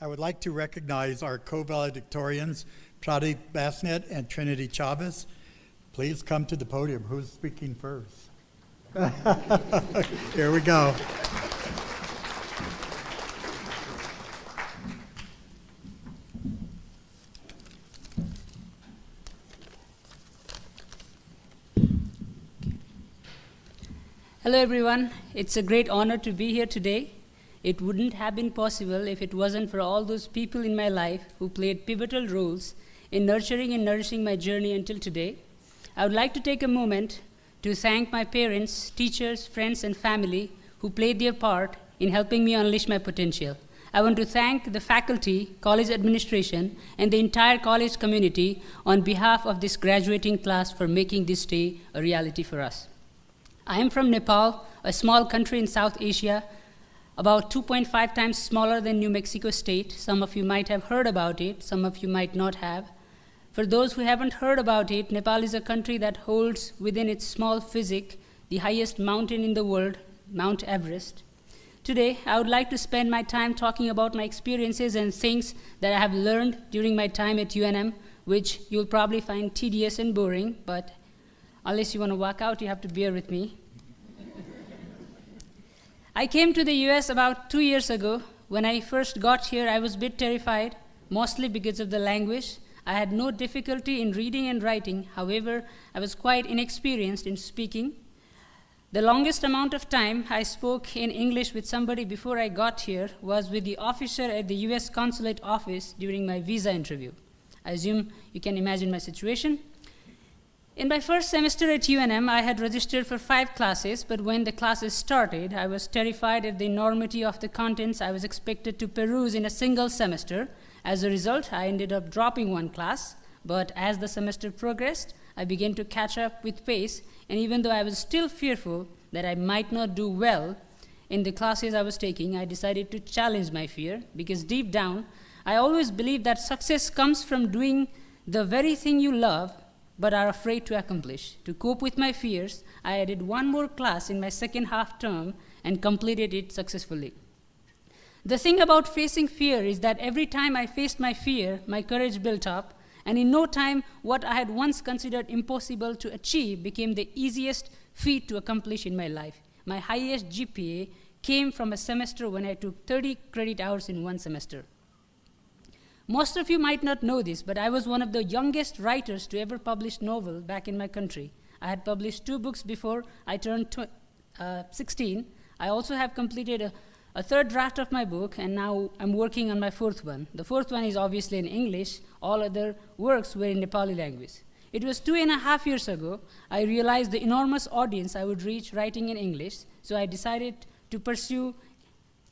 I would like to recognize our co-valedictorians, Pradip, Basnet, and Trinity Chavez. Please come to the podium. Who's speaking first? Here we go. Hello everyone, it's a great honor to be here today. It wouldn't have been possible if it wasn't for all those people in my life who played pivotal roles in nurturing and nourishing my journey until today. I would like to take a moment to thank my parents, teachers, friends, and family who played their part in helping me unleash my potential. I want to thank the faculty, college administration, and the entire college community on behalf of this graduating class for making this day a reality for us. I am from Nepal, a small country in South Asia, about 2.5 times smaller than New Mexico State. Some of you might have heard about it, some of you might not have. For those who haven't heard about it, Nepal is a country that holds within its small physique the highest mountain in the world, Mount Everest. Today, I would like to spend my time talking about my experiences and things that I have learned during my time at UNM, which you'll probably find tedious and boring, but unless you want to walk out, you have to bear with me. I came to the US about 2 years ago. When I first got here, I was a bit terrified, mostly because of the language. I had no difficulty in reading and writing. However, I was quite inexperienced in speaking. The longest amount of time I spoke in English with somebody before I got here was with the officer at the US consulate office during my visa interview. I assume you can imagine my situation. In my first semester at UNM, I had registered for 5 classes, but when the classes started, I was terrified at the enormity of the contents I was expected to peruse in a single semester. As a result, I ended up dropping 1 class, but as the semester progressed, I began to catch up with pace, and even though I was still fearful that I might not do well in the classes I was taking, I decided to challenge my fear, because deep down, I always believed that success comes from doing the very thing you love, but are afraid to accomplish. To cope with my fears, I added 1 more class in my second half term and completed it successfully. The thing about facing fear is that every time I faced my fear, my courage built up, and in no time, what I had once considered impossible to achieve became the easiest feat to accomplish in my life. My highest GPA came from a semester when I took 30 credit hours in 1 semester. Most of you might not know this, but I was one of the youngest writers to ever publish novel back in my country. I had published 2 books before I turned 16. I also have completed a 3rd draft of my book, and now I'm working on my 4th one. The 4th one is obviously in English. All other works were in Nepali language. It was 2.5 years ago I realized the enormous audience I would reach writing in English, so I decided to pursue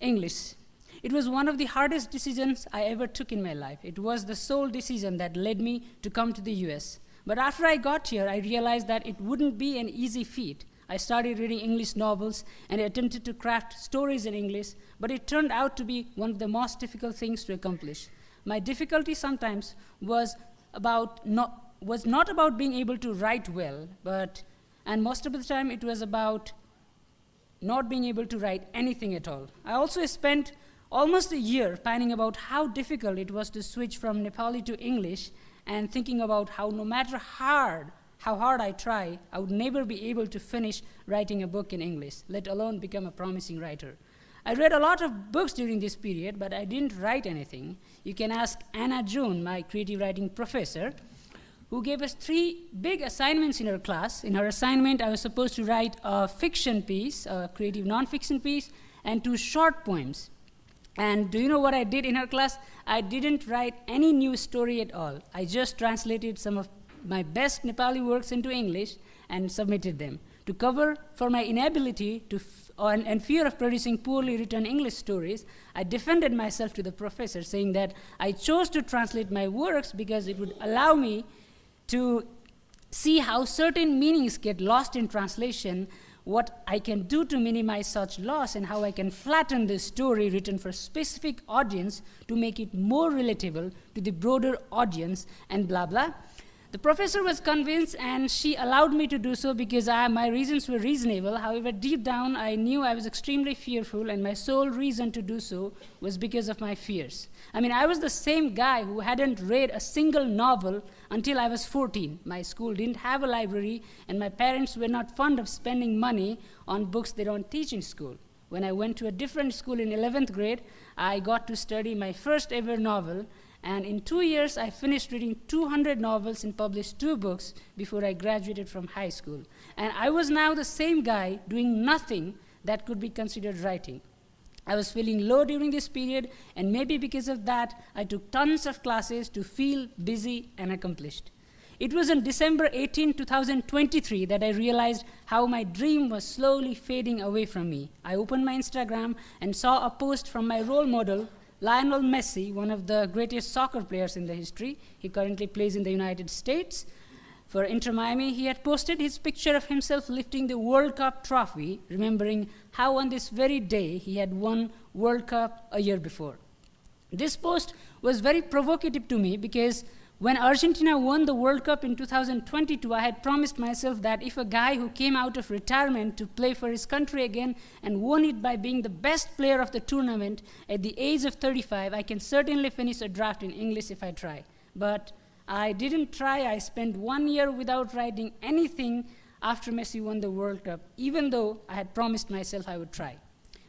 English. It was one of the hardest decisions I ever took in my life. It was the sole decision that led me to come to the US. But after I got here, I realized that it wouldn't be an easy feat. I started reading English novels and attempted to craft stories in English, but it turned out to be one of the most difficult things to accomplish. My difficulty sometimes was not about being able to write well, and most of the time it was about not being able to write anything at all. I also spent almost a year planning about how difficult it was to switch from Nepali to English, and thinking about how no matter how hard I try, I would never be able to finish writing a book in English, let alone become a promising writer. I read a lot of books during this period, but I didn't write anything. You can ask Anna June, my creative writing professor, who gave us 3 big assignments in her class. In her assignment, I was supposed to write a fiction piece, a creative nonfiction piece, and 2 short poems. And do you know what I did in her class? I didn't write any new story at all. I just translated some of my best Nepali works into English and submitted them. To cover for my inability and fear of producing poorly written English stories, I defended myself to the professor, saying that I chose to translate my works because it would allow me to see how certain meanings get lost in translation, what I can do to minimize such loss, and how I can flatten the story written for a specific audience to make it more relatable to the broader audience, and blah, blah. The professor was convinced and she allowed me to do so because my reasons were reasonable. However, deep down, I knew I was extremely fearful, and my sole reason to do so was because of my fears. I mean, I was the same guy who hadn't read a single novel until I was 14. My school didn't have a library, and my parents were not fond of spending money on books they don't teach in school. When I went to a different school in 11th grade, I got to study my first ever novel, and in 2 years, I finished reading 200 novels and published 2 books before I graduated from high school. And I was now the same guy doing nothing that could be considered writing. I was feeling low during this period, and maybe because of that, I took tons of classes to feel busy and accomplished. It was on December 18, 2023 that I realized how my dream was slowly fading away from me. I opened my Instagram and saw a post from my role model, Lionel Messi, one of the greatest soccer players in the history. He currently plays in the United States. For Inter Miami, he had posted his picture of himself lifting the World Cup trophy, remembering how on this very day he had won World Cup a year before. This post was very provocative to me because when Argentina won the World Cup in 2022, I had promised myself that if a guy who came out of retirement to play for his country again and won it by being the best player of the tournament at the age of 35, I can certainly finish a draft in English if I try. But I didn't try. I spent 1 year without writing anything after Messi won the World Cup, even though I had promised myself I would try.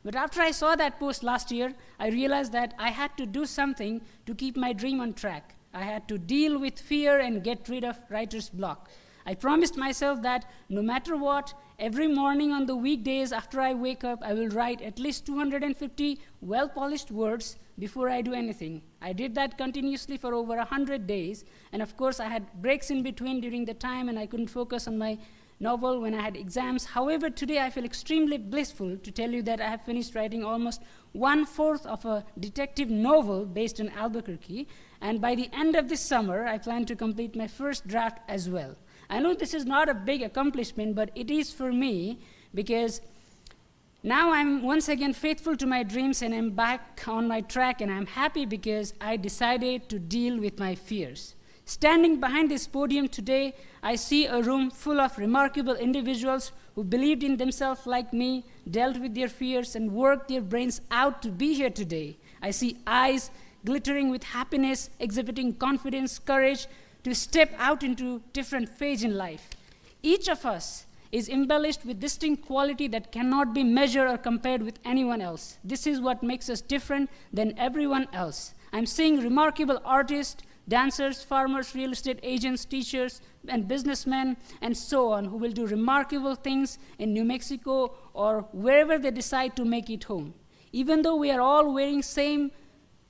But after I saw that post last year, I realized that I had to do something to keep my dream on track. I had to deal with fear and get rid of writer's block. I promised myself that no matter what, every morning on the weekdays after I wake up, I will write at least 250 well-polished words before I do anything. I did that continuously for over 100 days, and of course I had breaks in between during the time, and I couldn't focus on my novel when I had exams. However, today I feel extremely blissful to tell you that I have finished writing almost 1/4 of a detective novel based in Albuquerque, and by the end of this summer, I plan to complete my first draft as well. I know this is not a big accomplishment, but it is for me because now I'm once again faithful to my dreams and I'm back on my track, and I'm happy because I decided to deal with my fears. Standing behind this podium today, I see a room full of remarkable individuals who believed in themselves like me, dealt with their fears, and worked their brains out to be here today. I see eyes glittering with happiness, exhibiting confidence, courage to step out into different phase in life. Each of us is embellished with distinct quality that cannot be measured or compared with anyone else. This is what makes us different than everyone else. I'm seeing remarkable artists, dancers, farmers, real estate agents, teachers, and businessmen, and so on, who will do remarkable things in New Mexico or wherever they decide to make it home. Even though we are all wearing same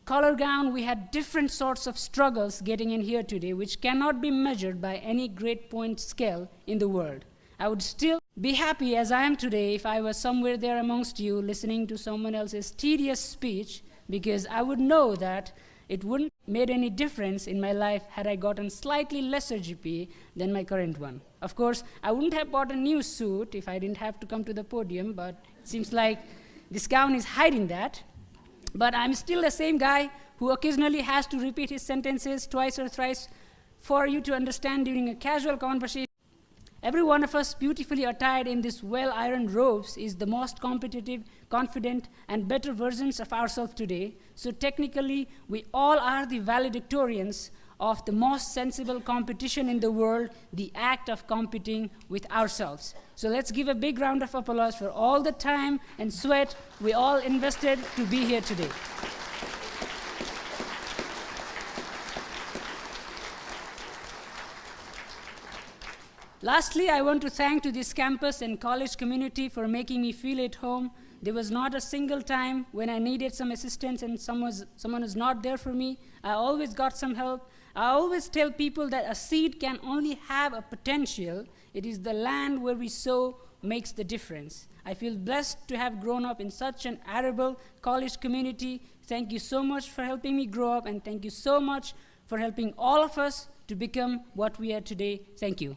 color gown, we had different sorts of struggles getting in here today, which cannot be measured by any grade point scale in the world. I would still be happy as I am today if I was somewhere there amongst you listening to someone else's tedious speech, because I would know that it wouldn't made any difference in my life had I gotten slightly lesser GPA than my current one. Of course, I wouldn't have bought a new suit if I didn't have to come to the podium, but it seems like this gown is hiding that. But I'm still the same guy who occasionally has to repeat his sentences twice or thrice for you to understand during a casual conversation. Every one of us, beautifully attired in these well-ironed robes, is the most competitive, confident, and better versions of ourselves today. So technically, we all are the valedictorians of the most sensible competition in the world, the act of competing with ourselves. So let's give a big round of applause for all the time and sweat we all invested to be here today. Lastly, I want to thank to this campus and college community for making me feel at home. There was not a single time when I needed some assistance and someone was not there for me. I always got some help. I always tell people that a seed can only have a potential. It is the land where we sow makes the difference. I feel blessed to have grown up in such an arable college community. Thank you so much for helping me grow up, and thank you so much for helping all of us to become what we are today. Thank you.